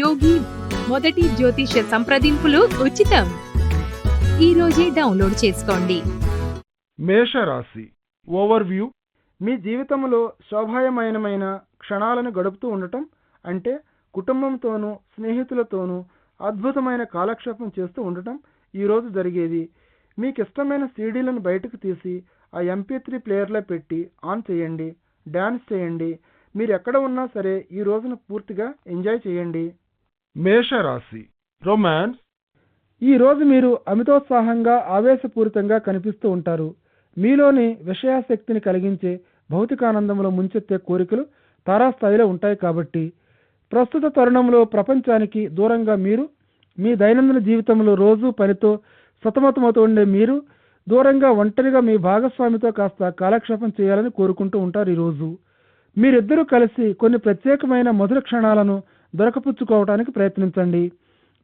యోగి మొదటి జ్యోతిష సంప్రదింపులు ఉచితం. ఈ రోజే డౌన్లోడ్ చేసుకోండి. మేషరాశి ఓవర్వ్యూ. మీ జీవితంలో శోభాయమానమైన క్షణాలను గడుపుతూ ఉండటం అంటే కుటుంబంతోనూ స్నేహితులతోనూ అద్భుతమైన కాలక్షేపం చేస్తూ ఉండటం ఈరోజు జరిగేది. మీకు ఇష్టమైన సీడీలను బయటకు తీసి ఆ MP3 ప్లేయర్లో పెట్టి ఆన్ చేయండి, డ్యాన్స్ చేయండి. మీరు ఎక్కడ ఉన్నా సరే ఈ రోజును పూర్తిగా ఎంజాయ్ చేయండి. మేషరాశి రొమాన్స్. ఈ రోజు మీరు అమితోత్సాహంగా ఆవేశపూరితంగా కనిపిస్తూ ఉంటారు. మీలోని విషయాసక్తిని కలిగించే భౌతికానందంలో ముంచెత్తే కోరికలు తారాస్థాయిలో ఉంటాయి. కాబట్టి ప్రస్తుత తరుణంలో ప్రపంచానికి దూరంగా మీరు మీ దైనందిన జీవితంలో రోజు పనితో సతమతమవుతూ ఉండే మీరు దూరంగా ఒంటరిగా మీ భాగస్వామితో కాస్త కాలక్షేపం చేయాలని కోరుకుంటూ ఉంటారు. ఈరోజు మీరిద్దరూ కలిసి కొన్ని ప్రత్యేకమైన మధుర క్షణాలను దొరకపుచ్చుకోవడానికి ప్రయత్నించండి.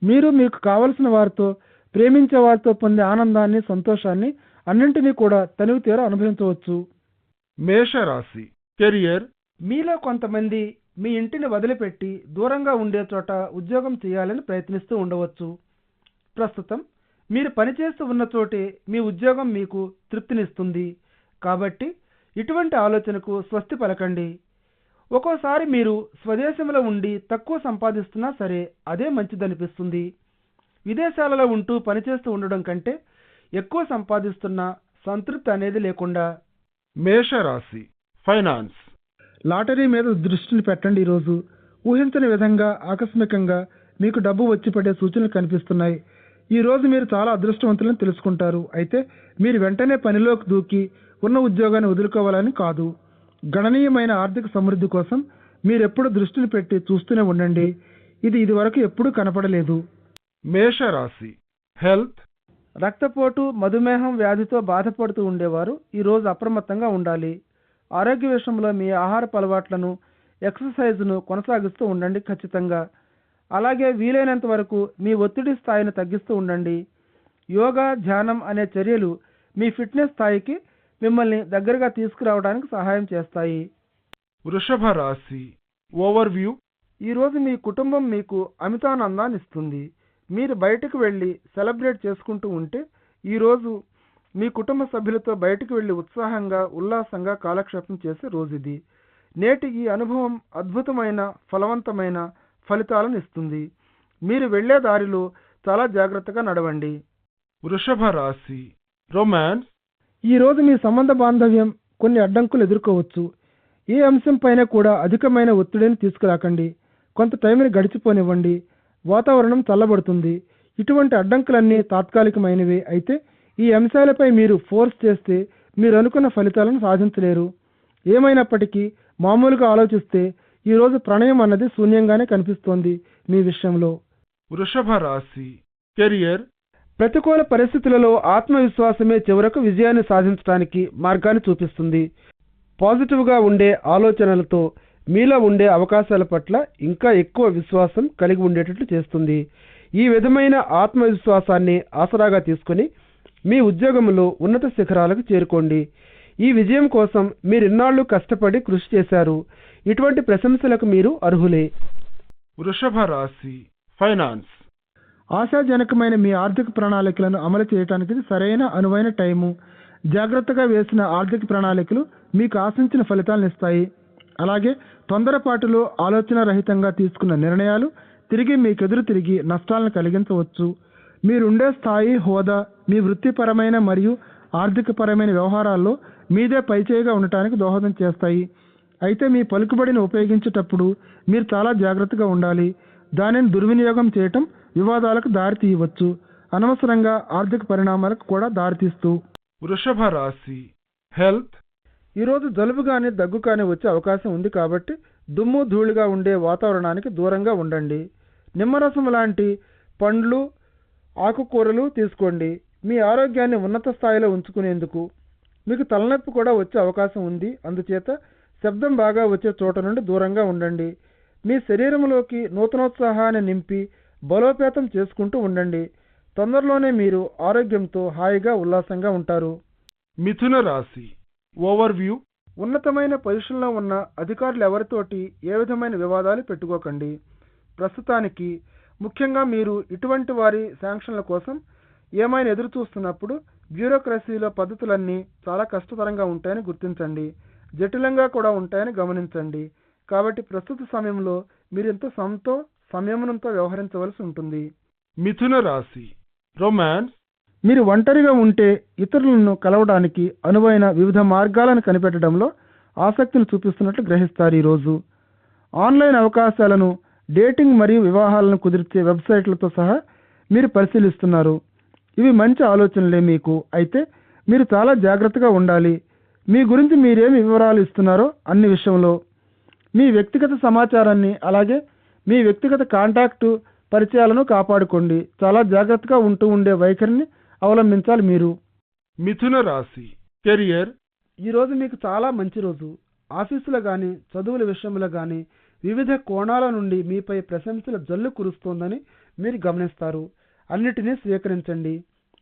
మీరు మీకు కావలసిన వారితో, ప్రేమించే వారితో పొందే ఆనందాన్ని, సంతోషాన్ని అన్నింటినీ కూడా తనివి తీరా అనుభవించవచ్చు. మేషరాశి కెరియర్. మీలో కొంతమంది మీ ఇంటిని వదిలిపెట్టి దూరంగా ఉండే చోట ఉద్యోగం చేయాలని ప్రయత్నిస్తూ ఉండవచ్చు. ప్రస్తుతం మీరు పనిచేస్తూ ఉన్న చోటే మీ ఉద్యోగం మీకు తృప్తినిస్తుంది. కాబట్టి ఇటువంటి ఆలోచనకు స్వస్తి పలకండి. ఒక్కోసారి మీరు స్వదేశంలో ఉండి తక్కువ సంపాదిస్తున్నా సరే అదే మంచిదనిపిస్తుంది. విదేశాలలో ఉంటూ పనిచేస్తూ ఉండడం కంటే ఎక్కువ సంపాదిస్తున్న సంతృప్తి అనేది లేకుండా. మేషరాశి ఫైనాన్స్. లాటరీ మీద దృష్టిని పెట్టండి. ఈరోజు ఊహించని విధంగా ఆకస్మికంగా మీకు డబ్బు వచ్చి పడే సూచనలు కనిపిస్తున్నాయి. ఈ రోజు మీరు చాలా అదృష్టవంతులని తెలుసుకుంటారు. అయితే మీరు వెంటనే పనిలోకి దూకి ఉన్న ఉద్యోగాన్ని వదులుకోవాలని కాదు. గణనీయమైన ఆర్థిక సమృద్ధి కోసం మీరెప్పుడు దృష్టిని పెట్టి చూస్తూనే ఉండండి. ఇది వరకు ఎప్పుడూ కనపడలేదు. మేషరాశి హెల్త్. రక్తపోటు, మధుమేహం వ్యాధితో బాధపడుతూ ఉండేవారు ఈ రోజు అప్రమత్తంగా ఉండాలి. ఆరోగ్య విషయంలో మీ ఆహారపు అలవాట్లను, ఎక్సర్సైజ్ను కొనసాగిస్తూ ఉండండి ఖచ్చితంగా. అలాగే వీలైనంత వరకు మీ ఒత్తిడి స్థాయిని తగ్గిస్తూ ఉండండి. యోగా, ధ్యానం అనే చర్యలు మీ ఫిట్నెస్ స్థాయికి మిమ్మల్ని దగ్గరగా తీసుకురావడానికి సహాయం చేస్తాయి. వృషభ రాశి ఓవర్వ్యూ. ఈరోజు మీ కుటుంబం మీకు అమితానందాన్ని ఇస్తుంది. మీరు బయటకు వెళ్ళి సెలబ్రేట్ చేసుకుంటూ ఉంటే ఈరోజు మీ కుటుంబ సభ్యులతో బయటకు వెళ్ళి ఉత్సాహంగా, ఉల్లాసంగా కాలక్షేపం చేసే రోజు ఇది. నేటి ఈ అనుభవం అద్భుతమైన, ఫలవంతమైన ఫలితాలను ఇస్తుంది. మీరు వెళ్లే దారిలో చాలా జాగ్రత్తగా నడవండి. వృషభ రాశి రొమాన్స్. ఈరోజు మీ సంబంధ బాంధవ్యం కొన్ని అడ్డంకులు ఎదుర్కోవచ్చు. ఏ అంశం పైన కూడా అధికమైన ఒత్తిడిని తీసుకురాకండి. కొంత టైంని గడిచిపోనివ్వండి. వాతావరణం చల్లబడుతుంది. ఇటువంటి అడ్డంకులన్నీ తాత్కాలికమైనవే. అయితే ఈ అంశాలపై మీరు ఫోర్స్ చేస్తే మీరు అనుకున్న ఫలితాలను సాధించలేరు. ఏమైనప్పటికీ మామూలుగా ఆలోచిస్తే ఈరోజు ప్రణయం అన్నది శూన్యంగానే కనిపిస్తోంది మీ విషయంలో. వృషభ రాశి కెరియర్. ప్రతికూల పరిస్థితులలో ఆత్మవిశ్వాసమే చివరకు విజయాన్ని సాధించడానికి మార్గాన్ని చూపిస్తుంది. పాజిటివ్గా ఉండే ఆలోచనలతో మీలో ఉండే అవకాశాల పట్ల ఇంకా ఎక్కువ విశ్వాసం కలిగి ఉండేటట్లు చేస్తుంది. ఈ విధమైన ఆత్మవిశ్వాసాన్ని ఆసరాగా తీసుకుని మీ ఉద్యోగంలో ఉన్నత శిఖరాలకు చేరుకోండి. ఈ విజయం కోసం మీరిన్నాళ్లు కష్టపడి కృషి చేశారు. ఇటువంటి ప్రశంసలకు మీరు అర్హులే. వృషభ రాశి ఫైనాన్స్. ఆశాజనకమైన మీ ఆర్థిక ప్రణాళికలను అమలు చేయడానికి సరైన అనువైన టైము. జాగ్రత్తగా వేసిన ఆర్థిక ప్రణాళికలు మీకు ఆశించిన ఫలితాలను ఇస్తాయి. అలాగే తొందరపాటులో ఆలోచన రహితంగా తీసుకున్న నిర్ణయాలు తిరిగి నష్టాలను కలిగించవచ్చు. మీరుండే స్థాయి, హోదా మీ వృత్తిపరమైన మరియు ఆర్థికపరమైన వ్యవహారాల్లో మీదే పైచేయిగా ఉండటానికి దోహదం చేస్తాయి. అయితే మీ పలుకుబడిని ఉపయోగించేటప్పుడు మీరు చాలా జాగ్రత్తగా ఉండాలి. దానిని దుర్వినియోగం చేయటం వివాదాలకు దారితీయవచ్చు. అనవసరంగా ఆర్థిక పరిణామాలకు కూడా దారితీస్తూ. వృషభ రాశి హెల్త్. ఈరోజు జలుబు కానీ, దగ్గు కానీ వచ్చే అవకాశం ఉంది. కాబట్టి దుమ్ము ధూళిగా ఉండే వాతావరణానికి దూరంగా ఉండండి. నిమ్మరసం లాంటి పండ్లు, ఆకుకూరలు తీసుకోండి. మీ ఆరోగ్యాన్ని ఉన్నత స్థాయిలో ఉంచుకునేందుకు. మీకు తలనొప్పి కూడా వచ్చే అవకాశం ఉంది. అందుచేత శబ్దం బాగా వచ్చే చోట నుండి దూరంగా ఉండండి. మీ శరీరంలోకి నూతనోత్సాహాన్ని నింపి బలోపేతం చేసుకుంటూ ఉండండి. తొందరలోనే మీరు ఆరోగ్యంతో హాయిగా, ఉల్లాసంగా ఉంటారు. మిథున రాశి ఓవర్వ్యూ. ఉన్నతమైన పొజిషన్లో ఉన్న అధికారులు ఎవరితోటి ఏ విధమైన వివాదాలు పెట్టుకోకండి. ప్రస్తుతానికి ముఖ్యంగా మీరు ఇటువంటి వారి శాంక్షన్ల కోసం ఏమైనా ఎదురు చూస్తున్నప్పుడు బ్యూరోక్రసీలో పద్ధతులన్నీ చాలా కష్టతరంగా ఉంటాయని గుర్తించండి, జటిలంగా కూడా ఉంటాయని గమనించండి. కాబట్టి ప్రస్తుత సమయంలో మీరు ఎంతో సంయమనంతో వ్యవహరించవలసి ఉంటుంది. మిథున రాశి రొమాన్స్. మీరు ఒంటరిగా ఉంటే ఇతరులను కలవడానికి అనువైన వివిధ మార్గాలను కనిపెట్టడంలో ఆసక్తిని చూపిస్తున్నట్లు గ్రహిస్తారు. ఈరోజు ఆన్లైన్ అవకాశాలను, డేటింగ్ మరియు వివాహాలను కుదిర్చే వెబ్సైట్లతో సహా మీరు పరిశీలిస్తున్నారు. ఇవి మంచి ఆలోచనలే మీకు, అయితే మీరు చాలా జాగ్రత్తగా ఉండాలి. మీ గురించి మీరేమి వివరాలు ఇస్తున్నారో అన్ని విషయంలో మీ వ్యక్తిగత సమాచారాన్ని, అలాగే మీ వ్యక్తిగత కాంటాక్టు పరిచయాలను కాపాడుకోండి. చాలా జాగ్రత్తగా ఉండే వైఖరిని అవలంబించాలి మీరు. మిథున రాశి కెరియర్. ఈరోజు మీకు చాలా మంచి రోజు. ఆఫీసులో కానీ, చదువుల విషయంలో కానీ వివిధ కోణాల నుండి మీపై ప్రశంసల జల్లు కురుస్తోందని మీరు గమనిస్తారు. అన్నిటినీ స్వీకరించండి.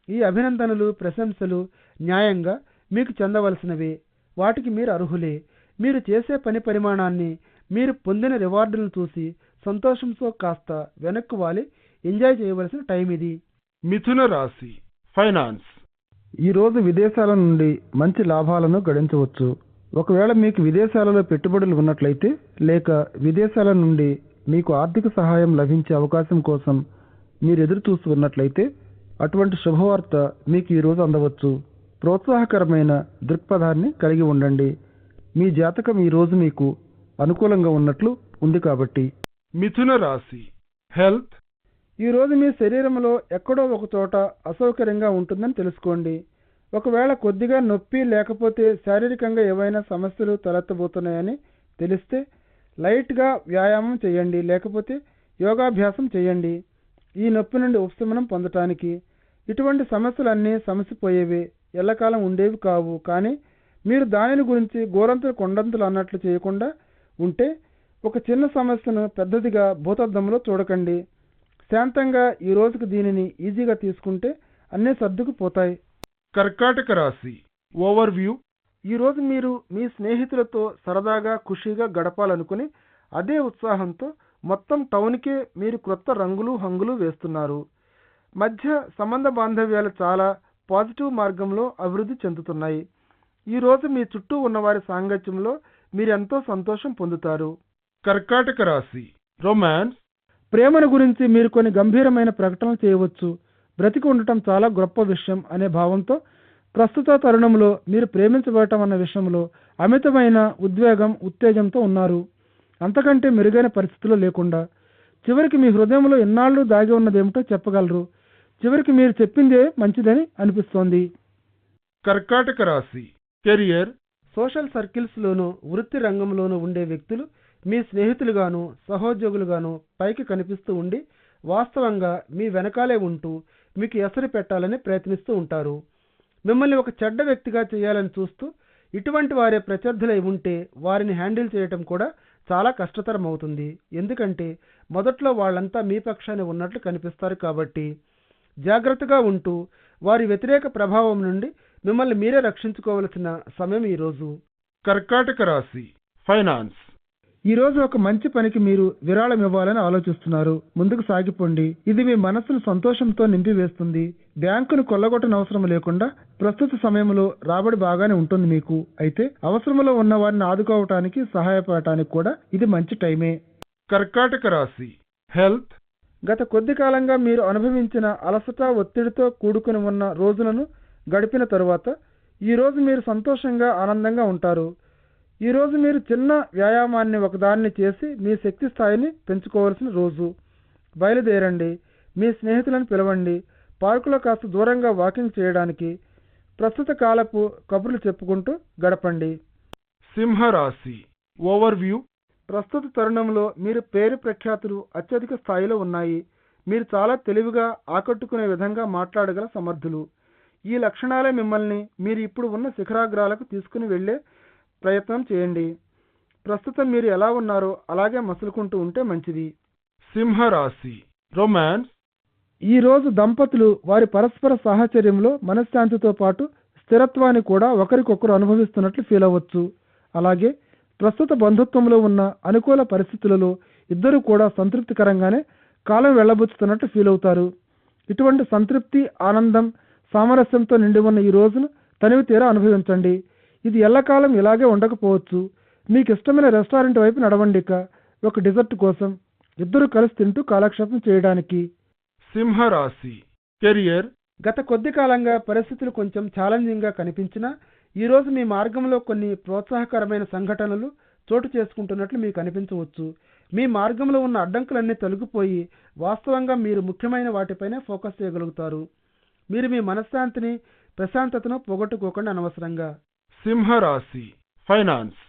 ఈ అభినందనలు, ప్రశంసలు న్యాయంగా మీకు చెందవలసినవే. వాటికి మీరు అర్హులే. మీరు చేసే పని పరిమాణాన్ని, మీరు పొందిన రివార్డులను చూసి సంతోషంతో కాస్త వెనక్కు వాలి ఎంజాయ్ చేయవలసిన టైం ఇది. మిథున రాశి ఫైనాన్స్. ఈరోజు విదేశాల నుండి మంచి లాభాలను గడించవచ్చు. ఒకవేళ మీకు విదేశాలలో పెట్టుబడులు ఉన్నట్లయితే, లేక విదేశాల నుండి మీకు ఆర్థిక సహాయం లభించే అవకాశం కోసం మీరు ఎదురు చూస్తూ ఉన్నట్లయితే, అటువంటి శుభవార్త మీకు ఈరోజు అందవచ్చు. ప్రోత్సాహకరమైన దృక్పథాన్ని కలిగి ఉండండి. మీ జాతకం ఈరోజు మీకు అనుకూలంగా ఉన్నట్లు ఉంది కాబట్టి. మిథున రాశి హెల్త్. ఈరోజు మీ శరీరంలో ఎక్కడో ఒక చోట అసౌకర్యంగా ఉంటుందని తెలుసుకోండి. ఒకవేళ కొద్దిగా నొప్పి లేకపోతే శారీరకంగా ఏవైనా సమస్యలు తలెత్తబోతున్నాయని తెలిస్తే లైట్గా వ్యాయామం చేయండి, లేకపోతే యోగాభ్యాసం చేయండి. ఈ నొప్పి నుండి ఉపశమనం పొందటానికి. ఇటువంటి సమస్యలన్నీ సమసిపోయేవే, ఎల్లకాలం ఉండేవి కావు. కానీ మీరు దానిని గురించి గోరంతలు కొండంతలు అన్నట్లు చేయకుండా ఉంటే, ఒక చిన్న సమస్యను పెద్దదిగా భూతద్దంలో చూడకండి. శాంతంగా ఈ రోజుకు దీనిని ఈజీగా తీసుకుంటే అన్నీ సర్దుకుపోతాయి. కర్కాటక రాశి ఓవర్వ్యూ. ఈరోజు మీరు మీ స్నేహితులతో సరదాగా, ఖుషీగా గడపాలనుకుని అదే ఉత్సాహంతో మొత్తం టౌన్కే మీరు క్రొత్త రంగులు, హంగులు వేస్తున్నారు. మధ్య సంబంధ బాంధవ్యాలు చాలా పాజిటివ్ మార్గంలో అభివృద్ధి చెందుతున్నాయి. ఈరోజు మీ చుట్టూ ఉన్నవారి సాంగత్యంలో మీరెంతో సంతోషం పొందుతారు. కర్కాటక రాశి రొమాన్స్. ప్రేమను గురించి మీరు కొన్ని గంభీరమైన ప్రకటనలు చేయవచ్చు. బ్రతికి ఉండటం చాలా గొప్ప విషయం అనే భావంతో ప్రస్తుత తరుణంలో మీరు ప్రేమించబడటం అన్న విషయంలో అమితమైన ఉద్వేగం, ఉత్తేజంతో ఉన్నారు. అంతకంటే మెరుగైన పరిస్థితుల్లో లేకుండా చివరికి మీ హృదయంలో ఎన్నాళ్ళు దాగి ఉన్నదేమిటో చెప్పగలరు. చివరికి మీరు చెప్పిందే మంచిదని అనిపిస్తోంది. కర్కాటక రాశి కెరియర్. సోషల్ సర్కిల్స్లోనూ, వృత్తి రంగంలోనూ ఉండే వ్యక్తులు మీ స్నేహితులుగాను, సహోద్యోగులుగాను పైకి కనిపిస్తూ ఉండి వాస్తవంగా మీ వెనకాలే ఉంటూ మీకు ఎసరు పెట్టాలని ప్రయత్నిస్తూ ఉంటారు. మిమ్మల్ని ఒక చెడ్డ వ్యక్తిగా చేయాలని చూస్తూ ఇటువంటి వారే ప్రత్యర్థులై ఉంటే వారిని హ్యాండిల్ చేయటం కూడా చాలా కష్టతరం అవుతుంది. ఎందుకంటే మొదట్లో వాళ్ళంతా మీ పక్షాన్ని ఉన్నట్లు కనిపిస్తారు. కాబట్టి జాగ్రత్తగా ఉంటూ వారి వ్యతిరేక ప్రభావం నుండి మిమ్మల్ని మీరే రక్షించుకోవలసిన సమయం ఈరోజు. కర్కాటక రాశి ఫైనాన్స్. ఈరోజు ఒక మంచి పనికి మీరు విరాళం ఇవ్వాలని ఆలోచిస్తున్నారు. ముందుకు సాగిపోండి. ఇది మీ మనస్సును సంతోషంతో నింపివేస్తుంది. బ్యాంకును కొల్లగొట్టనవసరం లేకుండా ప్రస్తుత సమయంలో రాబడి బాగానే ఉంటుంది మీకు. అయితే అవసరంలో ఉన్న వారిని ఆదుకోవటానికి, సహాయపడటానికి కూడా ఇది మంచి టైమే. కర్కాటక రాశి హెల్త్. గత కొద్ది కాలంగా మీరు అనుభవించిన అలసట, ఒత్తిడితో కూడుకుని ఉన్న రోజులను గడిపిన తరువాత ఈరోజు మీరు సంతోషంగా, ఆనందంగా ఉంటారు. ఈరోజు మీరు చిన్న వ్యాయామాన్ని ఒకదాన్ని చేసి మీ శక్తి స్థాయిని పెంచుకోవాల్సిన రోజు. బయలుదేరండి. మీ స్నేహితులను పిలవండి. పార్కులో కాస్త దూరంగా వాకింగ్ చేయడానికి. ప్రస్తుత కాలపు కబుర్లు చెప్పుకుంటూ గడపండి. సింహరాశి ఓవర్వ్యూ. ప్రస్తుత తరుణంలో మీరు పేరు ప్రఖ్యాతులు అత్యధిక స్థాయిలో ఉన్నాయి. మీరు చాలా తెలివిగా, ఆకట్టుకునే విధంగా మాట్లాడగల సమర్థులు. ఈ లక్షణాలే మిమ్మల్ని మీరు ఇప్పుడు ఉన్న శిఖరాగ్రాలకు తీసుకుని వెళ్లే ప్రయత్నం చేయండి. ప్రస్తుతం మీరు ఎలా ఉన్నారో అలాగే మసులుకుంటూ ఉంటే మంచిది. సింహరాశి రొమాన్స్. ఈరోజు దంపతులు వారి పరస్పర సాహచర్యంలో మనశ్శాంతితో పాటు స్థిరత్వాన్ని కూడా ఒకరికొకరు అనుభవిస్తున్నట్లు ఫీల్ అవ్వచ్చు. అలాగే ప్రస్తుత బంధుత్వంలో ఉన్న అనుకూల పరిస్థితులలో ఇద్దరు కూడా సంతృప్తికరంగానే కాలం వెళ్ళబుచ్చుతున్నట్టు ఫీల్ అవుతారు. ఇటువంటి సంతృప్తి, ఆనందం, సామరస్యంతో నిండి ఉన్న ఈ రోజును తనివి తీరా అనుభవించండి. ఇది ఎల్లకాలం ఇలాగే ఉండకపోవచ్చు. మీకు ఇష్టమైన రెస్టారెంట్ వైపు నడవండి. ఒక డిజర్ట్ కోసం ఇద్దరు కలిసి తింటూ కాలక్షేపం చేయడానికి. సింహరాశి కెరియర్. గత కొద్ది కాలంగా పరిస్థితులు కొంచెం ఛాలెంజింగ్గా కనిపించినా ఈరోజు మీ మార్గంలో కొన్ని ప్రోత్సాహకరమైన సంఘటనలు చోటు చేసుకుంటున్నట్లు మీకు అనిపించవచ్చు. మీ మార్గంలో ఉన్న అడ్డంకులన్నీ తొలగిపోయి వాస్తవంగా మీరు ముఖ్యమైన వాటిపైనే ఫోకస్ చేయగలుగుతారు. మీరు మీ మనశ్శాంతిని, ప్రశాంతతను పోగొట్టుకోకుండా అనవసరంగా. సింహరాశి ఫైనాన్స్.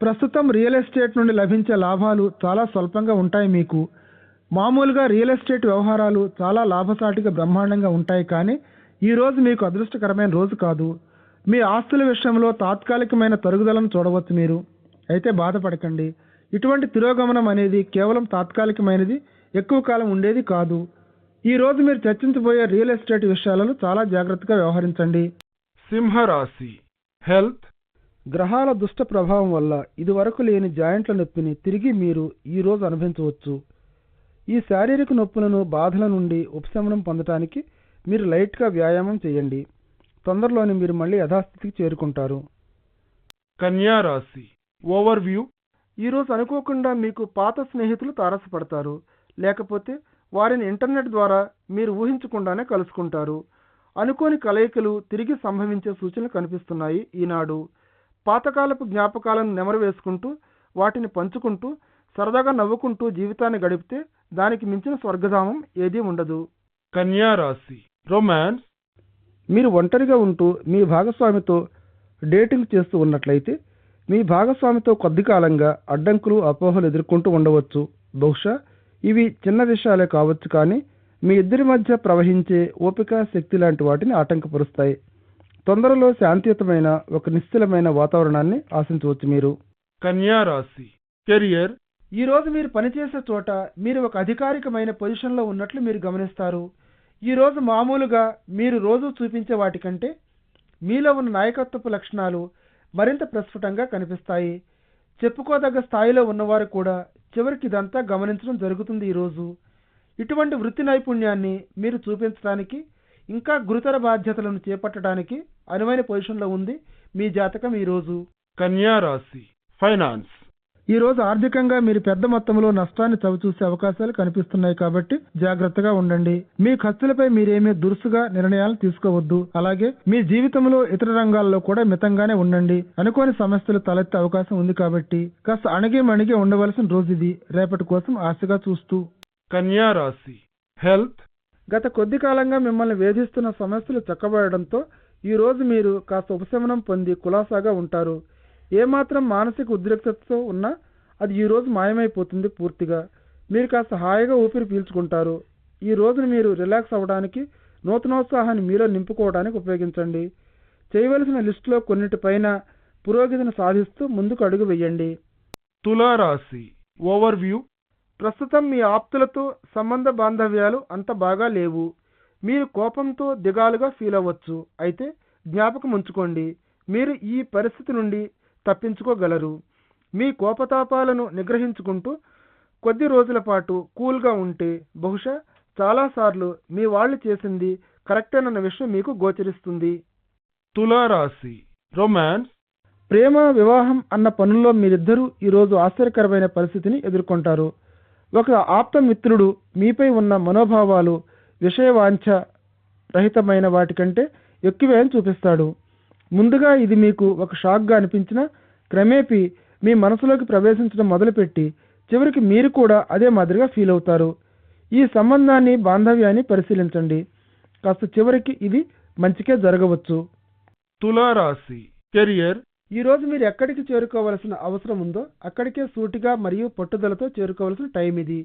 ప్రస్తుతం రియల్ ఎస్టేట్ నుండి లభించే లాభాలు చాలా స్వల్పంగా ఉంటాయి మీకు. మామూలుగా రియల్ ఎస్టేట్ వ్యవహారాలు చాలా లాభసాటిగా బ్రహ్మాండంగా ఉంటాయి, కానీ ఈరోజు మీకు అదృష్టకరమైన రోజు కాదు. మీ ఆస్తుల విషయంలో తాత్కాలికమైన తరుగుదలను చూడవచ్చు మీరు. అయితే బాధపడకండి. ఇటువంటి తిరోగమనం అనేది కేవలం తాత్కాలికమైనది, ఎక్కువ కాలం ఉండేది కాదు. ఈరోజు మీరు చర్చించబోయే రియల్ ఎస్టేట్ విషయాలలో చాలా జాగ్రత్తగా వ్యవహరించండి. సింహరాశి హెల్త్. గ్రహాల దుష్ట ప్రభావం వల్ల ఇదివరకు లేని జాయింట్ల నొప్పిని తిరిగి మీరు ఈరోజు అనుభవించవచ్చు. ఈ శారీరక నొప్పులను, బాధల నుండి ఉపశమనం పొందడానికి మీరు లైట్గా వ్యాయామం చేయండి. తొందరలోనే మీరు మళ్ళీ యథాస్థితికి చేరుకుంటారు. కన్యారాశి ఓవర్వ్యూ. ఈరోజు అనుకోకుండా మీకు పాత స్నేహితులు తారసపడతారు, లేకపోతే వారిని ఇంటర్నెట్ ద్వారా మీరు ఊహించకుండానే కలుసుకుంటారు. అనుకోని కలయికలు తిరిగి సంభవించే సూచనలు కనిపిస్తున్నాయి ఈనాడు. పాతకాలపు జ్ఞాపకాలను నెమరు వేసుకుంటూ, వాటిని పంచుకుంటూ, సరదాగా నవ్వుకుంటూ జీవితాన్ని గడిపితే దానికి మించిన స్వర్గధామం ఏదీ ఉండదు. కన్యారాశి రొమాన్స్. మీరు ఒంటరిగా ఉంటూ మీ భాగస్వామితో డేటింగ్ చేస్తూ ఉన్నట్లయితే మీ భాగస్వామితో కొద్ది కాలంగా అడ్డంకులు, అపోహలు ఎదుర్కొంటూ ఉండవచ్చు. బహుశా ఇవి చిన్న విషయాలే కావచ్చు, కానీ మీ ఇద్దరి మధ్య ప్రవహించే ఓపిక, శక్తి లాంటి వాటిని ఆటంకపరుస్తాయి. తొందరలో శాంతియుతమైన ఒక నిశ్చలమైన వాతావరణాన్ని ఆశించవచ్చు మీరు. కన్యారాశి కెరియర్. ఈరోజు మీరు పనిచేసే చోట మీరు ఒక అధికారికమైన పొజిషన్లో ఉన్నట్లు మీరు గమనిస్తారు. ఈరోజు మామూలుగా మీరు రోజు చూపించే వాటికంటే మీలో ఉన్న నాయకత్వపు లక్షణాలు మరింత ప్రస్ఫుటంగా కనిపిస్తాయి. చెప్పుకోదగ్గ స్థాయిలో ఉన్నవారు కూడా చివరికి ఇదంతా గమనించడం జరుగుతుంది ఈరోజు. ఇటువంటి వృత్తి నైపుణ్యాన్ని మీరు చూపించడానికి, ఇంకా గురుతర బాధ్యతలను చేపట్టడానికి అనువైన పొజిషన్లో ఉంది మీ జాతకం ఈరోజు. కన్యారాశి ఫైనాన్స్. ఈరోజు ఆర్థికంగా మీరు పెద్ద మొత్తంలో నష్టాన్ని చవిచూసే అవకాశాలు కనిపిస్తున్నాయి, కాబట్టి జాగ్రత్తగా ఉండండి. మీ ఖర్చులపై మీరేమీ దురుసుగా నిర్ణయాలు తీసుకోవద్దు. అలాగే మీ జీవితంలో ఇతర రంగాల్లో కూడా మితంగానే ఉండండి. అనుకోని సమస్యలు తలెత్తే అవకాశం ఉంది, కాబట్టి కాస్త అణిగి ఉండవలసిన రోజు ఇది. రేపటి కోసం ఆశగా చూస్తూ. కన్యారాశి హెల్త్. గత కొద్ది కాలంగా మిమ్మల్ని వేధిస్తున్న సమస్యలు చక్కబడడంతో ఈరోజు మీరు కాస్త ఉపశమనం పొంది కులాసాగా ఉంటారు. ఏమాత్రం మానసిక ఉద్రిక్తతతో ఉన్నా అది ఈరోజు మాయమైపోతుంది పూర్తిగా. మీరు కాస్త హాయిగా ఊపిరి పీల్చుకుంటారు. ఈ రోజును మీరు రిలాక్స్ అవ్వడానికి, నూతనోత్సాహాన్ని మీలో నింపుకోవడానికి ఉపయోగించండి. చేయవలసిన లిస్టులో కొన్నిటిపైన పురోగతిని సాధిస్తూ ముందుకు అడుగు వేయండి. తులారాశి ఓవర్వ్యూ. ప్రస్తుతం మీ ఆప్తులతో సంబంధ బాంధవ్యాలు అంత బాగా లేవు. మీరు కోపంతో దిగాలుగా ఫీల్ అవ్వచ్చు. అయితే జ్ఞాపకం ఉంచుకోండి, మీరు ఈ పరిస్థితి నుండి తప్పించుకోగలరు. మీ కోపతాపాలను నిగ్రహించుకుంటూ కొద్ది రోజుల పాటు కూల్గా ఉంటే బహుశా చాలాసార్లు మీ వాళ్ళు చేసింది కరెక్టేనన్న విషయం మీకు గోచరిస్తుంది. తులారాశి రొమాన్స్. ప్రేమ, వివాహం అన్న పనుల్లో మీరిద్దరూ ఈరోజు ఆశ్చర్యకరమైన పరిస్థితిని ఎదుర్కొంటారు. ఒక ఆప్త మిత్రుడు మీపై ఉన్న మనోభావాలు విషయవాంఛ రహితమైన వాటికంటే ఎక్కువే అని చూపిస్తాడు. ముందుగా ఇది మీకు ఒక షాక్గా అనిపించినా క్రమేపీ మీ మనసులోకి ప్రవేశించడం మొదలుపెట్టి చివరికి మీరు కూడా అదే మాదిరిగా ఫీల్ అవుతారు. ఈ సంబంధాన్ని, బాంధవ్యాన్ని పరిశీలించండి. కాస్త చివరికి ఇది మంచికే జరగవచ్చు. తులారాశి కెరియర్. ఈరోజు మీరు ఎక్కడికి చేరుకోవలసిన అవసరం ఉందో అక్కడికే సూటిగా మరియు పట్టుదలతో చేరుకోవలసిన టైం ఇది.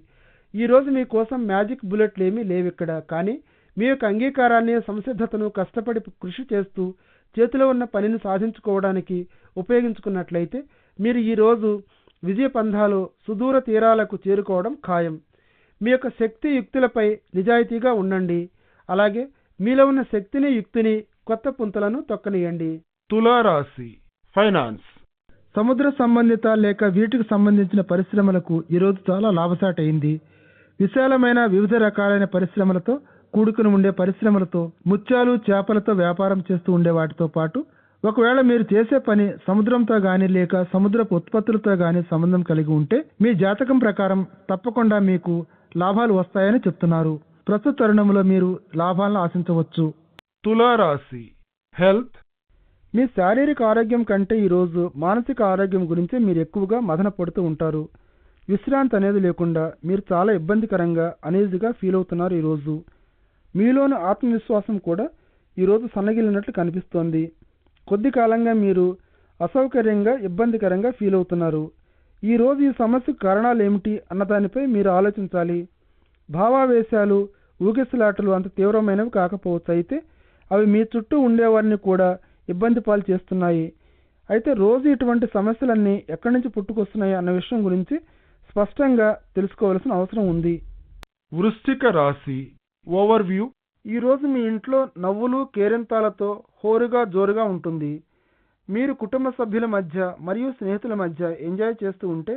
ఈరోజు మీకోసం మ్యాజిక్ బుల్లెట్లు ఏమీ లేవిక్కడ, కానీ మీ యొక్క అంగీకారాన్ని, సంసిద్ధతను కష్టపడి కృషి చేస్తూ చేతిలో ఉన్న పనిని సాధించుకోవడానికి ఉపయోగించుకున్నట్లయితే మీరు ఈరోజు విజయ పంథాలో సుదూర తీరాలకు చేరుకోవడం ఖాయం. మీ యొక్క శక్తి యుక్తులపై నిజాయితీగా ఉండండి. అలాగే మీలో ఉన్న శక్తిని, యుక్తిని కొత్త పుంతలను తొక్కనియండి. తులారాశి ఫైనాన్స్. సముద్ర సంబంధిత లేక వీటికి సంబంధించిన పరిశ్రమలకు ఈరోజు చాలా లాభసాటి అయింది. విశాలమైన వివిధ రకాలైన పరిశ్రమలతో కూడుకుని ఉండే పరిశ్రమలతో ముత్యాలు చేపలతో వ్యాపారం చేస్తూ ఉండే వాటితో పాటు ఒకవేళ మీరు చేసే పని సముద్రంతో గాని లేక సముద్రపు ఉత్పత్తులతో గాని సంబంధం కలిగి ఉంటే మీ జాతకం ప్రకారం తప్పకుండా మీకు లాభాలు వస్తాయని చెప్తున్నారు. ప్రస్తుత తరుణంలో మీరు లాభాలను ఆశించవచ్చు. తులారాశి హెల్త్. మీ శారీరక ఆరోగ్యం కంటే ఈరోజు మానసిక ఆరోగ్యం గురించి మీరు ఎక్కువగా మదన పడుతూ ఉంటారు. విశ్రాంతి అనేది లేకుండా మీరు చాలా ఇబ్బందికరంగా అనీజీగా ఫీల్ అవుతున్నారు. ఈరోజు మీలోని ఆత్మవిశ్వాసం కూడా ఈరోజు సన్నగిలినట్లు కనిపిస్తోంది. కొద్ది కాలంగా మీరు అసౌకర్యంగా ఇబ్బందికరంగా ఫీల్ అవుతున్నారు. ఈరోజు ఈ సమస్యకు కారణాలు ఏమిటి అన్న దానిపై మీరు ఆలోచించాలి. భావావేశాలు ఊగిసలాటలు అంత తీవ్రమైనవి కాకపోవచ్చు, అయితే అవి మీ చుట్టూ ఉండేవారిని కూడా ఇబ్బంది పాలు చేస్తున్నాయి. అయితే రోజు ఇటువంటి సమస్యలన్నీ ఎక్కడి నుంచి పుట్టుకొస్తున్నాయి అన్న విషయం గురించి స్పష్టంగా తెలుసుకోవాల్సిన అవసరం ఉంది. వృశ్చిక రాశి ఓవర్వ్యూ. ఈరోజు మీ ఇంట్లో నవ్వులు కేరింతాలతో హోరుగా జోరుగా ఉంటుంది. మీరు కుటుంబ సభ్యుల మధ్య మరియు స్నేహితుల మధ్య ఎంజాయ్ చేస్తూ ఉంటే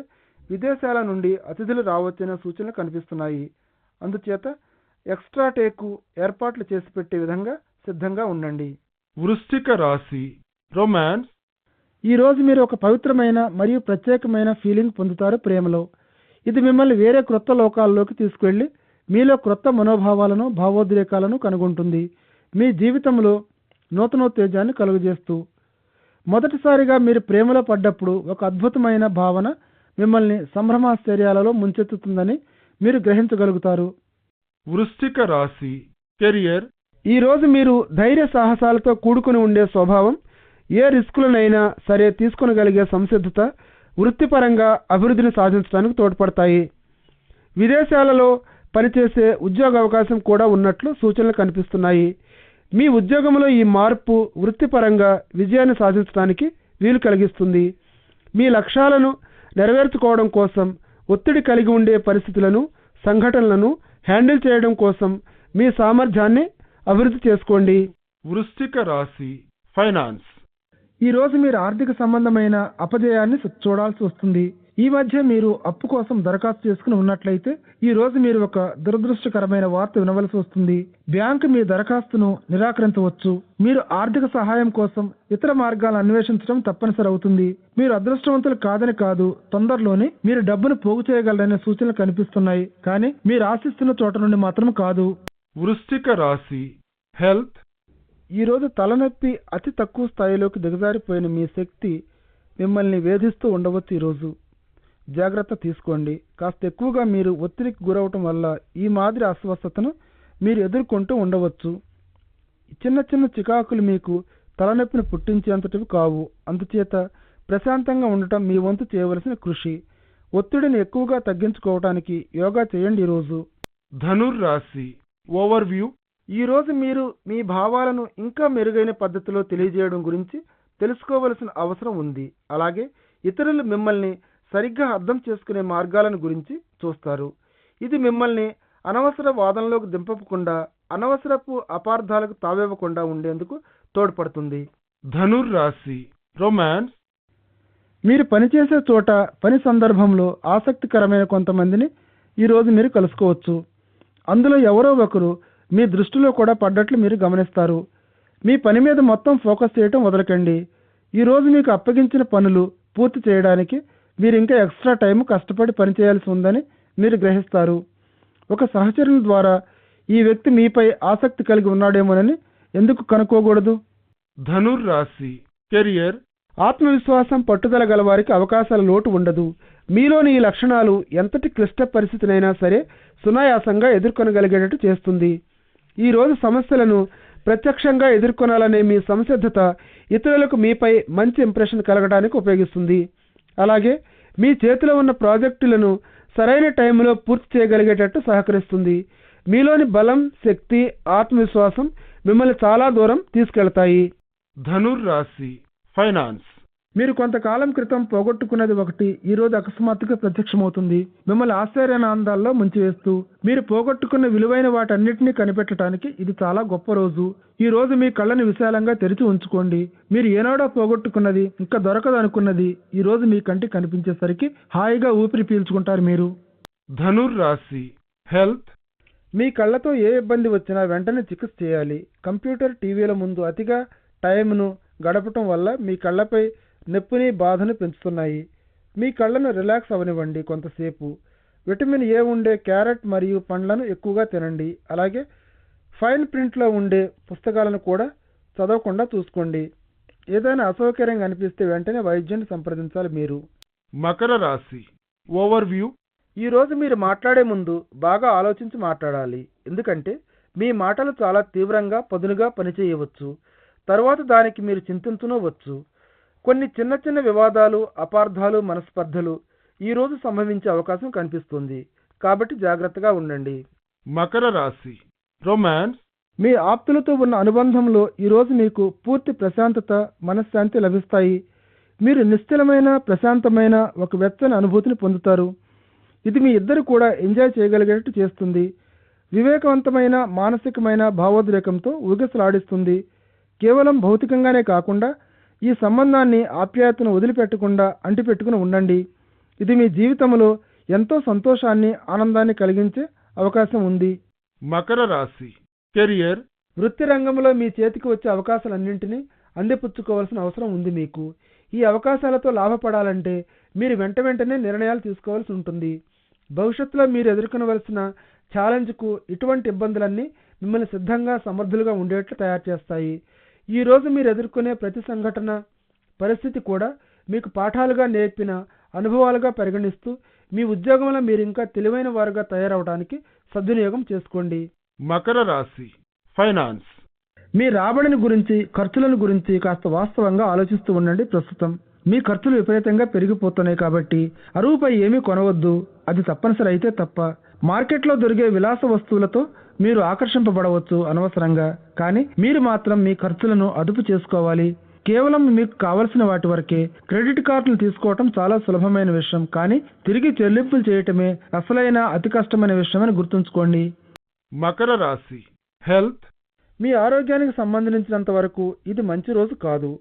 విదేశాల నుండి అతిథులు రావచ్చనే సూచనలు కనిపిస్తున్నాయి. అందుచేత ఎక్స్ట్రా టేకు ఏర్పాట్లు చేసి పెట్టే విధంగా సిద్ధంగా ఉండండి. వృశ్చిక రాశి రొమాన్స్. ఈరోజు మీరు ఒక పవిత్రమైన మరియు ప్రత్యేకమైన ఫీలింగ్ పొందుతారు ప్రేమలో. ఇది మిమ్మల్ని వేరే క్రొత్త లోకాల్లోకి తీసుకువెళ్ళి మీలో క్రొత్త మనోభావాలను భావోద్రేకాలను కనుగొంటుంది. మీ జీవితంలో నూతనోత్తేజాన్ని కలుగజేస్తూ మొదటిసారిగా మీరు ప్రేమలో పడ్డప్పుడు ఒక అద్భుతమైన భావన మిమ్మల్ని సంభ్రమాశ్చర్యాలలో ముంచెత్తుతుందని మీరు గ్రహించగలుగుతారు. వృశ్చిక రాశి కెరియర్. ఈరోజు మీరు ధైర్య సాహసాలతో కూడుకుని ఉండే స్వభావం, ఏ రిస్కులనైనా సరే తీసుకొనగలిగే సంసిద్ధత వృత్తిపరంగా అభివృద్ధిని సాధించడానికి తోడ్పడతాయి. విదేశాలలో పనిచేసే ఉద్యోగ అవకాశం కూడా ఉన్నట్లు సూచనలు కనిపిస్తున్నాయి. మీ ఉద్యోగంలో ఈ మార్పు వృత్తిపరంగా విజయాన్ని సాధించడానికి వీలు కలిగిస్తుంది. మీ లక్ష్యాలను నెరవేర్చుకోవడం కోసం ఒత్తిడి కలిగి ఉండే పరిస్థితులను సంఘటనలను హ్యాండిల్ చేయడం కోసం మీ సామర్థ్యాన్ని అభివృద్ధి చేసుకోండి. వృశ్చిక రాశి ఫైనాన్స్. ఈరోజు మీరు ఆర్థిక సంబంధమైన అపజయాన్ని చూడాల్సి వస్తుంది. ఈ మధ్య మీరు అప్పు కోసం దరఖాస్తు చేసుకుని ఉన్నట్లయితే ఈ రోజు మీరు ఒక దురదృష్టకరమైన వార్త వినవలసి వస్తుంది. బ్యాంకు మీ దరఖాస్తును నిరాకరించవచ్చు. మీరు ఆర్థిక సహాయం కోసం ఇతర మార్గాలను అన్వేషించడం తప్పనిసరి అవుతుంది. మీరు అదృష్టవంతులు కాదని కాదు, తొందరలోనే మీరు డబ్బును పోగు చేయగలరనే సూచనలు కనిపిస్తున్నాయి, కానీ మీరు ఆశిస్తున్న చోట నుండి మాత్రం కాదు. వృశ్చిక రాశి హెల్త్. ఈరోజు తలనొప్పి అతి తక్కువ స్థాయిలోకి దిగజారిపోయిన మీ శక్తి మిమ్మల్ని వేధిస్తూ ఉండవచ్చు. ఈరోజు జాగ్రత్త తీసుకోండి. కాస్త ఎక్కువగా మీరు ఒత్తిడికి గురవటం వల్ల ఈ మాదిరి అస్వస్థతను మీరు ఎదుర్కొంటూ ఉండవచ్చు. చిన్న చిన్న చికాకులు మీకు తలనొప్పిని పుట్టించేంతటివి కావు. అందుచేత ప్రశాంతంగా ఉండటం మీ వంతు చేయవలసిన కృషి. ఒత్తిడిని ఎక్కువగా తగ్గించుకోవటానికి యోగా చేయండి. ఈరోజు ధనుర్రాశి ఓవర్వ్యూ. ఈరోజు మీరు మీ భావాలను ఇంకా మెరుగైన పద్ధతిలో తెలియజేయడం గురించి తెలుసుకోవలసిన అవసరం ఉంది. అలాగే ఇతరులు మిమ్మల్ని సరిగ్గా అర్థం చేసుకునే మార్గాలను గురించి చూస్తారు. ఇది మిమ్మల్ని అనవసర వాదనలోకి దింపకుండా అనవసరపు అపార్థాలకు తావివ్వకుండా ఉండేందుకు తోడ్పడుతుంది. ధనుర్రాశి రొమాన్స్. మీరు పనిచేసే చోట పని సందర్భంలో ఆసక్తికరమైన కొంతమందిని ఈరోజు మీరు కలుసుకోవచ్చు. అందులో ఎవరో ఒకరు మీ దృష్టిలో కూడా పడ్డట్లు మీరు గమనిస్తారు. మీ పని మీద మొత్తం ఫోకస్ చేయటం వదలకండి. ఈరోజు మీకు అప్పగించిన పనులు పూర్తి చేయడానికి మీరు ఇంకా ఎక్స్ట్రా టైం కష్టపడి పనిచేయాల్సి ఉందని మీరు గ్రహిస్తారు. ఒక సహచరుని ద్వారా ఈ వ్యక్తి మీపై ఆసక్తి కలిగి ఉన్నాడేమోనని ఎందుకు కనుక్కోకూడదు. ధనుర్రాశి కెరియర్. ఆత్మవిశ్వాసం పట్టుదల గల వారికి అవకాశాల లోటు ఉండదు. మీలోని ఈ లక్షణాలు ఎంతటి క్లిష్ట పరిస్థితినైనా సరే సునాయాసంగా ఎదుర్కొనగలిగేటట్టు చేస్తుంది. ఈరోజు సమస్యలను ప్రత్యక్షంగా ఎదుర్కొనాలనే మీ సంసిద్ధత ఇతరులకు మీపై మంచి ఇంప్రెషన్ కలగడానికి ఉపయోగిస్తుంది. అలాగే మీ చేతిలో ఉన్న ప్రాజెక్టులను సరైన టైంలో పూర్తి చేయగలిగేటట్టు సహకరిస్తుంది. మీలోని బలం, శక్తి, ఆత్మవిశ్వాసం మిమ్మల్ని చాలా దూరం తీసుకెళ్తాయి. ధనుర్రాశి ఫైనాన్స్. మీరు కొంతకాలం క్రితం పోగొట్టుకున్నది ఒకటి ఈ రోజు అకస్మాత్తుగా ప్రత్యక్షమవుతుంది, మిమ్మల్ని ఆశ్చర్యానందాల్లో ముంచివేస్తూ. మీరు పోగొట్టుకున్న విలువైన వాటన్నిటినీ కనిపెట్టడానికి ఇది చాలా గొప్ప రోజు. ఈ రోజు మీ కళ్ళని విశాలంగా తెరిచి ఉంచుకోండి. మీరు ఏనాడో పోగొట్టుకున్నది, ఇంకా దొరకదు అనుకున్నది ఈ రోజు మీ కంటికి కనిపించేసరికి హాయిగా ఊపిరి పీల్చుకుంటారు మీరు. ధనుర్ రాశి హెల్త్. మీ కళ్ళతో ఏ ఇబ్బంది వచ్చినా వెంటనే చికిత్స చేయాలి. కంప్యూటర్, టీవీల ముందు అతిగా టైంను గడపటం వల్ల మీ కళ్ళపై నొప్పిని, బాధను పెంచుతున్నాయి. మీ కళ్ళను రిలాక్స్ అవనివ్వండి కొంతసేపు. విటమిన్ ఏ ఉండే క్యారెట్ మరియు పండ్లను ఎక్కువగా తినండి. అలాగే ఫైన్ ప్రింట్లో ఉండే పుస్తకాలను కూడా చదవకుండా చూసుకోండి. ఏదైనా అసౌకర్యంగా అనిపిస్తే వెంటనే వైద్యుని సంప్రదించాలి మీరు. మకర రాశి ఓవర్వ్యూ. ఈరోజు మీరు మాట్లాడే ముందు బాగా ఆలోచించి మాట్లాడాలి, ఎందుకంటే మీ మాటలు చాలా తీవ్రంగా, పదునుగా పనిచేయవచ్చు. తర్వాత దానికి మీరు చింతించనవచ్చు. కొన్ని చిన్న చిన్న వివాదాలు, అపార్థాలు, మనస్పర్ధలు ఈరోజు సంభవించే అవకాశం కనిపిస్తుంది, కాబట్టి జాగ్రత్తగా ఉండండి. మకర రాశి రొమాన్స్. మీ ఆప్తులతో ఉన్న అనుబంధంలో ఈరోజు మీకు పూర్తి ప్రశాంతత, మనశ్శాంతి లభిస్తాయి. మీరు నిశ్చలమైన, ప్రశాంతమైన ఒక వెచ్చని అనుభూతిని పొందుతారు. ఇది మీ ఇద్దరు కూడా ఎంజాయ్ చేయగలిగేట్టు చేస్తుంది. వివేకవంతమైన, మానసికమైన భావోద్రేకంతో ఊగిసలాడిస్తుంది. కేవలం భౌతికంగానే కాకుండా ఈ సంబంధాన్ని, ఆప్యాయతను వదిలిపెట్టకుండా అంటిపెట్టుకుని ఉండండి. ఇది మీ జీవితంలో ఎంతో సంతోషాన్ని, ఆనందాన్ని కలిగించే అవకాశం ఉంది. మకర రాశి కెరియర్. వృత్తి రంగంలో మీ చేతికి వచ్చే అవకాశాలన్నింటినీ అందిపుచ్చుకోవాల్సిన అవసరం ఉంది మీకు. ఈ అవకాశాలతో లాభపడాలంటే మీరు వెంటనే నిర్ణయాలు తీసుకోవాల్సి ఉంటుంది. భవిష్యత్తులో మీరు ఎదుర్కొనవలసిన ఛాలెంజ్కు ఇటువంటి ఇబ్బందులన్నీ మిమ్మల్ని సిద్ధంగా, సమర్థులుగా ఉండేట్లు తయారు చేస్తాయి. ఈ రోజు మీరు ఎదుర్కొనే ప్రతి సంఘటన, పరిస్థితి కూడా మీకు పాఠాలుగా నేర్పిన అనుభవాలుగా పరిగణిస్తూ మీ ఉద్యోగంలో మీరు ఇంకా తెలివైన వారుగా తయారవడానికి సద్వినియోగం చేసుకోండి. మకర రాశి ఫైనాన్స్. మీ రాబడిని గురించి, ఖర్చులను గురించి కాస్త వాస్తవంగా ఆలోచిస్తూ ఉండండి. ప్రస్తుతం మీ ఖర్చులు విపరీతంగా పెరిగిపోతున్నాయి కాబట్టి అరువుపై ఏమీ కొనవద్దు, అది తప్పనిసరి అయితే తప్ప. మార్కెట్లో దొరికే విలాస వస్తువులతో మీరు ఆకర్షింపబడవచ్చు అనవసరంగా, కానీ మీరు మాత్రం మీ ఖర్చులను అదుపు చేసుకోవాలి. కేవలం మీకు కావలసిన వాటి వరకే. క్రెడిట్ కార్డులు తీసుకోవటం చాలా సులభమైన విషయం, కానీ తిరిగి చెల్లింపులు చేయటమే అసలైన అతి కష్టమైన విషయం అని గుర్తుంచుకోండి. మకర రాశి హెల్త్. మీ ఆరోగ్యానికి సంబంధించినంత వరకు ఇది మంచి రోజు కాదు.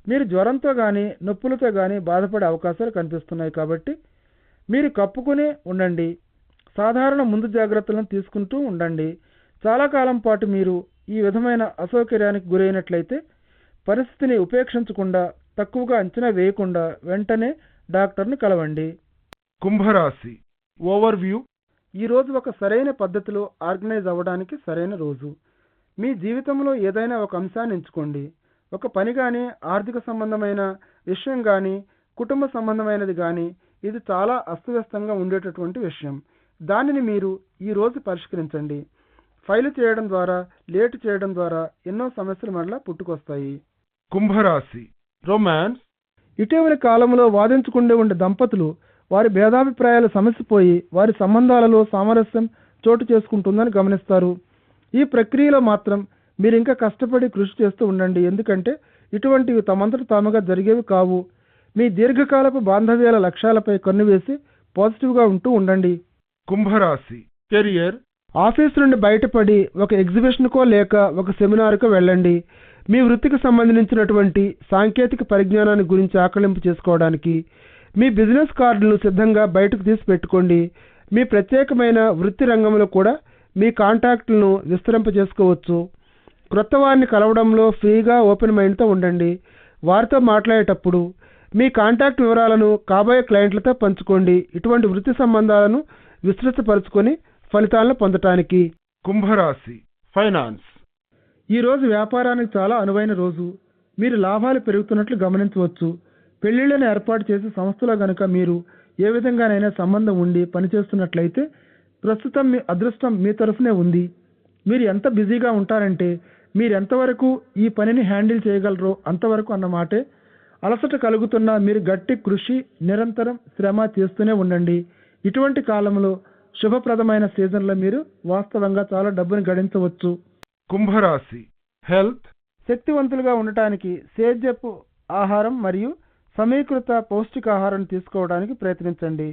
మీరు జ్వరంతో కానీ, నొప్పులతో కానీ బాధపడే అవకాశాలు కనిపిస్తున్నాయి, కాబట్టి మీరు కప్పుకునే ఉండండి. సాధారణ ముందు జాగ్రత్తలను తీసుకుంటూ ఉండండి. చాలా కాలం పాటు మీరు ఈ విధమైన అసౌకర్యానికి గురైనట్లయితే పరిస్థితిని ఉపేక్షించకుండా, తక్కువగా అంచనా వేయకుండా వెంటనే డాక్టర్ని కలవండి. కుంభరాశి ఓవర్వ్యూ. ఈరోజు ఒక సరైన పద్ధతిలో ఆర్గనైజ్ అవ్వడానికి సరైన రోజు. మీ జీవితంలో ఏదైనా ఒక అంశాన్ని ఎంచుకోండి. ఒక పని కానీ, ఆర్థిక సంబంధమైన విషయం కానీ, కుటుంబ సంబంధమైనది కానీ, ఇది చాలా అస్తవ్యస్తంగా ఉండేటటువంటి విషయం. దానిని మీరు ఈరోజు పరిష్కరించండి. ఫైలు చేయడం ద్వారా, లేటు చేయడం ద్వారా ఎన్నో సమస్యలు మరలా పుట్టుకొస్తాయి. కుంభరాశి రొమాన్స్. ఇటీవలి కాలంలో వాదించుకుంటూ ఉండే దంపతులు వారి భేదాభిప్రాయాలు సమసిపోయి వారి సంబంధాలలో సామరస్యం చోటు చేసుకుంటుందని గమనిస్తారు. ఈ ప్రక్రియలో మాత్రం మీరు ఇంకా కష్టపడి కృషి చేస్తూ ఉండండి, ఎందుకంటే ఇటువంటివి తమంతట తాముగా జరిగేవి కావు. మీ దీర్ఘకాలపు బాంధవ్యాల లక్ష్యాలపై కన్నువేసి పాజిటివ్గా ఉంటూ ఉండండి. కుంభరాశి కెరియర్. ఆఫీస్ నుండి బయటపడి ఒక ఎగ్జిబిషన్కో లేక ఒక సెమినార్కో వెళ్ళండి. మీ వృత్తికి సంబంధించినటువంటి సాంకేతిక పరిజ్ఞానాన్ని గురించి ఆకలింపు చేసుకోవడానికి మీ బిజినెస్ కార్డులను సిద్ధంగా బయటకు తీసి పెట్టుకోండి. మీ ప్రత్యేకమైన వృత్తి రంగంలో కూడా మీ కాంటాక్టులను విస్తరింపజేసుకోవచ్చు. క్రొత్త వారిని కలవడంలో ఫ్రీగా, ఓపెన్ మైండ్తో ఉండండి. వారితో మాట్లాడేటప్పుడు మీ కాంటాక్ట్ వివరాలను కాబోయే క్లయింట్లతో పంచుకోండి. ఇటువంటి వృత్తి సంబంధాలను విస్తృతపరుచుకొని ఫలితాలను పొందటానికి. కుంభరాశి ఫైనాన్స్. ఈరోజు వ్యాపారానికి చాలా అనువైన రోజు. మీరు లాభాలు పెరుగుతున్నట్లు గమనించవచ్చు. పెళ్లిళ్లను ఏర్పాటు చేసే సంస్థలో గనుక మీరు ఏ విధంగానైనా సంబంధం ఉండి పనిచేస్తున్నట్లయితే ప్రస్తుతం మీ అదృష్టం మీ తరఫునే ఉంది. మీరు ఎంత బిజీగా ఉంటారంటే మీరు ఎంతవరకు ఈ పనిని హ్యాండిల్ చేయగలరో అంతవరకు అన్నమాటే. అలసట కలుగుతున్నా మీరు గట్టి కృషి, నిరంతరం శ్రమ చేస్తూనే ఉండండి. ఇటువంటి కాలంలో శుభప్రదమైన సీజన్లో మీరు వాస్తవంగా చాలా డబ్బును గడించవచ్చు. కుంభరాశి హెల్త్. శక్తివంతులుగా ఉండటానికి సేద్యపు ఆహారం మరియు సమీకృత పౌష్టికాహారం తీసుకోవడానికి ప్రయత్నించండి.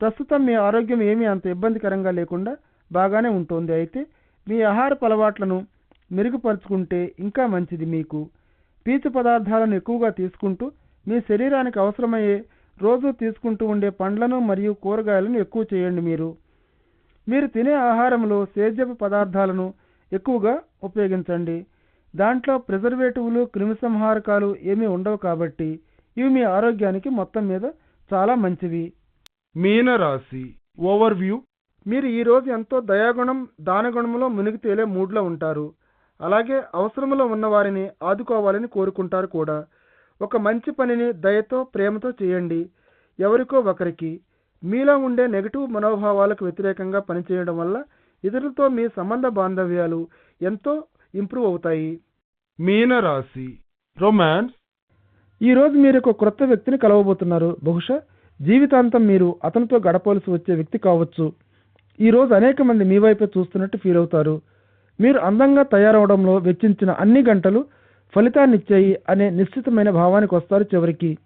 ప్రస్తుతం మీ ఆరోగ్యం ఏమీ అంత ఇబ్బందికరంగా లేకుండా బాగానే ఉంటుంది. అయితే మీ ఆహారపు అలవాట్లను మెరుగుపరుచుకుంటే ఇంకా మంచిది. మీకు పీచు పదార్థాలను ఎక్కువగా తీసుకుంటూ మీ శరీరానికి అవసరమయ్యే రోజు తీసుకుంటూ ఉండే పండ్లను మరియు కూరగాయలను ఎక్కువ చేయండి. మీరు తినే ఆహారంలో సేద్యపు పదార్థాలను ఎక్కువగా ఉపయోగించండి. దాంట్లో ప్రిజర్వేటివ్లు, క్రిమిసంహారకాలు ఏమీ ఉండవు కాబట్టి ఇవి మీ ఆరోగ్యానికి మొత్తం మీద చాలా మంచివి. మీనరాశి ఓవర్వ్యూ. మీరు ఈరోజు ఎంతో దయాగుణం, దానగుణంలో మునిగి తేలే మూడ్లో ఉంటారు. అలాగే అవసరంలో ఉన్న వారిని ఆదుకోవాలని కోరుకుంటారు కూడా. ఒక మంచి పనిని దయతో, ప్రేమతో చేయండి. ఎవరికో ఒకరికి. మీలో ఉండే నెగటివ్ మనోభావాలకు వ్యతిరేకంగా పనిచేయడం వల్ల ఇతరులతో మీ సంబంధ బాంధవ్యాలు ఎంతో ఇంప్రూవ్ అవుతాయి. మీనరాశి రొమాన్స్. ఈరోజు మీరు ఒక క్రొత్త వ్యక్తిని కలవబోతున్నారు. బహుశా జీవితాంతం మీరు అతనితో గడపవలసి వచ్చే వ్యక్తి కావచ్చు. ఈరోజు అనేక మంది మీ వైపే చూస్తున్నట్టు ఫీల్ అవుతారు. మీరు అందంగా తయారవడంలో వెచ్చించిన అన్ని గంటలు ఫలితాన్నిచ్చాయి అనే నిశ్చితమైన భావానికి వస్తారు చివరికి.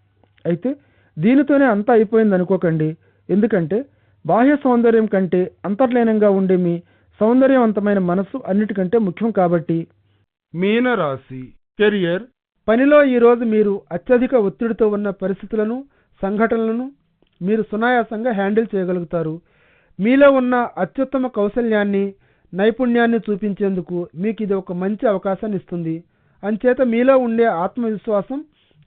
అయితే దీనితోనే అంతా అయిపోయింది అనుకోకండి. ఎందుకంటే బాహ్య సౌందర్యం కంటే అంతర్లీనంగా ఉండే మీ సౌందర్యవంతమైన మనసు అన్నిటికంటే ముఖ్యం కాబట్టి. మీనరాశి కెరియర్. పనిలో ఈరోజు మీరు అత్యధిక ఒత్తిడితో ఉన్న పరిస్థితులను, సంఘటనలను మీరు సునాయాసంగా హ్యాండిల్ చేయగలుగుతారు. మీలో ఉన్న అత్యుత్తమ కౌశల్యాన్ని, నైపుణ్యాన్ని చూపించేందుకు మీకు ఇది ఒక మంచి అవకాశాన్ని ఇస్తుంది. అంచేత మీలో ఉండే ఆత్మవిశ్వాసం,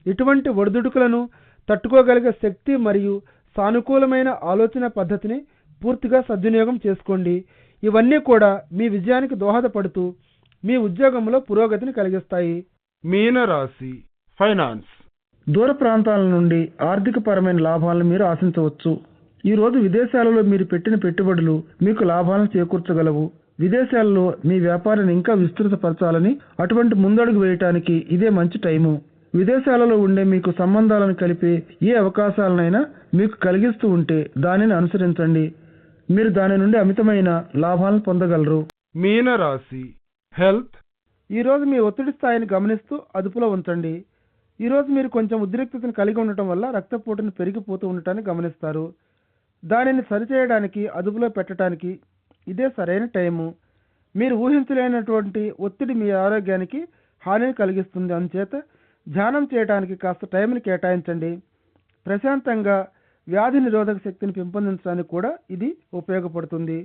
ఇటువంటి ఒడిదుడుకులను తట్టుకోగలిగే శక్తి మరియు సానుకూలమైన ఆలోచన పద్ధతిని పూర్తిగా సద్వినియోగం చేసుకోండి. ఇవన్నీ కూడా మీ విజయానికి దోహదపడుతూ మీ ఉద్యోగంలో పురోగతిని కలిగిస్తాయి. మీనరాశి ఫైనాన్స్. దూర ప్రాంతాల నుండి ఆర్థికపరమైన లాభాలను మీరు ఆశించవచ్చు. ఈరోజు విదేశాలలో మీరు పెట్టిన పెట్టుబడులు మీకు లాభాలను చేకూర్చగలవు. విదేశాలలో మీ వ్యాపారాన్ని ఇంకా విస్తృతపరచాలని, అటువంటి ముందడుగు వేయటానికి ఇదే మంచి టైము. విదేశాలలో ఉండే మీకు సంబంధాలను కలిపే ఏ అవకాశాలనైనా మీకు కలిగిస్తూ ఉంటే దానిని అనుసరించండి. మీరు దాని నుండి అమితమైన లాభాలను పొందగలరు. మీనరాశి హెల్త్. ఈరోజు మీ ఒత్తిడి స్థాయిని గమనిస్తూ అదుపులో ఉంచండి. ఈరోజు మీరు కొంచెం ఉద్రిక్తతను కలిగి ఉండటం వల్ల రక్తపోటును పెరిగిపోతూ ఉండటాన్ని గమనిస్తారు. దానిని సరిచేయడానికి, అదుపులో పెట్టడానికి ఇదే సరైన టైము. మీరు ఊహించలేనటువంటి ఒత్తిడి మీ ఆరోగ్యానికి హానిని కలిగిస్తుంది. అందుచేత ధ్యానం చేయడానికి కాస్త టైంని కేటాయించండి. ప్రశాంతంగా వ్యాధి నిరోధక శక్తిని పెంపొందించడానికి కూడా ఇది ఉపయోగపడుతుంది.